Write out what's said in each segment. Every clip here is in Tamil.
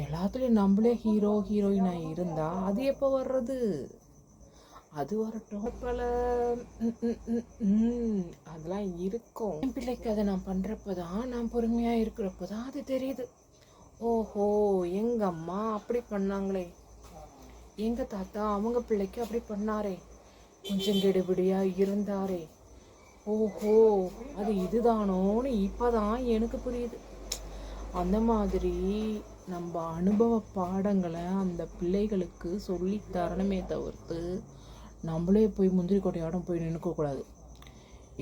எல்லாத்துலேயும் நம்மளே ஹீரோ ஹீரோயினாக இருந்தால் அது எப்போ வர்றது? அது வரட்டும். பல அதெல்லாம் இருக்கும். என் பிள்ளைக்கு அதை நான் பண்ணுறப்ப தான், நான் பொறுமையாக இருக்கிறப்ப தான் அது தெரியுது. ஓஹோ, எங்கள் அம்மா அப்படி பண்ணாங்களே, எங்கள் தாத்தா அவங்க பிள்ளைக்கு அப்படி பண்ணாரே, கொஞ்சம் கெடுபிடியாக இருந்தாரே, ஓஹோ அது இதுதானோன்னு இப்போ தான் எனக்கு புரியுது. அந்த மாதிரி நம்ம அனுபவ பாடங்களை அந்த பிள்ளைகளுக்கு சொல்லி தரணுமே தவிர்த்து நம்மளே போய் முந்திரி கொட்டையாடம் போய் நின்றுக்கக்கூடாது.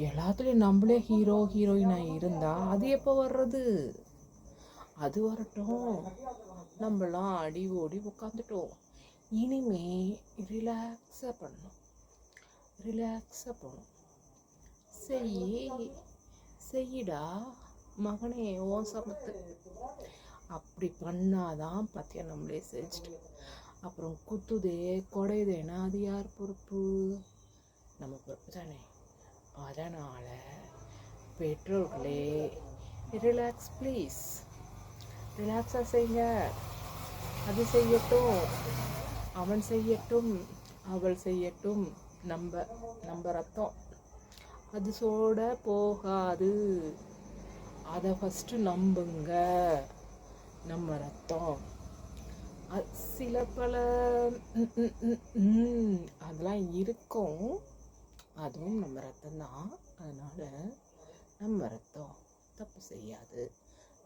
எல்லாத்துலேயும் நம்மளே ஹீரோ ஹீரோயினாக இருந்தால் அது எப்போ வர்றது? அது வரட்டும். நம்மளாம் அடி ஓடி உட்காந்துட்டோம். இனிமே ரிலாக்ஸாக பண்ணணும், ரிலாக்ஸாக போகணும். செய்யிடா மகனே ஓன் சமத்து. அப்படி பண்ணாதான் பார்த்தியா நம்மளே செஞ்சுட்டு அப்புறம் குத்துதே குடையுதேன்னா அது யார் பொறுப்பு? நம்ம பொறுப்பு தானே. அதனால் பெற்றோர்களே ரிலாக்ஸ் ப்ளீஸ், ரிலாக்ஸாக செய்யுங்க. அது செய்யட்டும், அவன் செய்யட்டும், அவள் செய்யட்டும், நம்ம ரத்தம் அது சோட போகாது. அதை ஃபஸ்ட்டு நம்புங்க. நம்ம ரத்தம் சில பல அதெல்லாம் இருக்கும். அதுவும் நம்ம ரத்தம்தான். அதனால் நம்ம ரத்தம் தப்பு செய்யாது,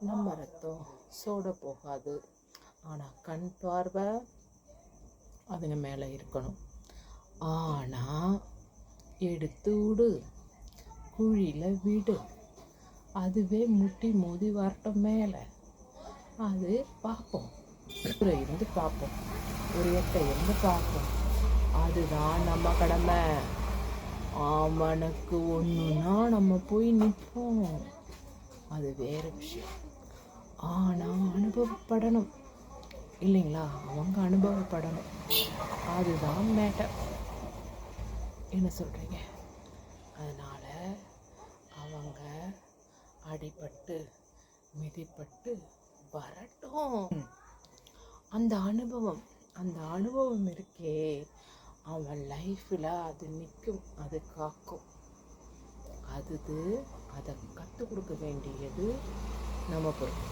நம்ம ரத்தம் சோட போகாது. ஆனால் கண் பார்வை அதுங்க மேலே இருக்கணும். ஆனால் எடுத்து விடு, குழியில் விடு, அதுவே முட்டி மோதி வரட்டும் மேலே, அது பார்ப்போம். இருந்து பார்ப்போம், ஒரு எட்டை இருந்து பார்ப்போம். அதுதான் நம்ம கடமை. அவனுக்கு ஒன்றுனா நம்ம போய் நிற்போம், அது வேறு விஷயம். ஆனால் அனுபவப்படணும் இல்லைங்களா? அவங்க அனுபவப்படணும், அதுதான் மேட்டர். என்ன சொல்கிறீங்க? அதனால் அவங்க அடிபட்டு மிதிப்பட்டு வரட்டும். அந்த அனுபவம் இருக்கே, அவன் லைஃப்பில் அது நிற்கும், அது காக்கும். அதை கற்றுக் கொடுக்க வேண்டியது நம்ம பொறுப்பு.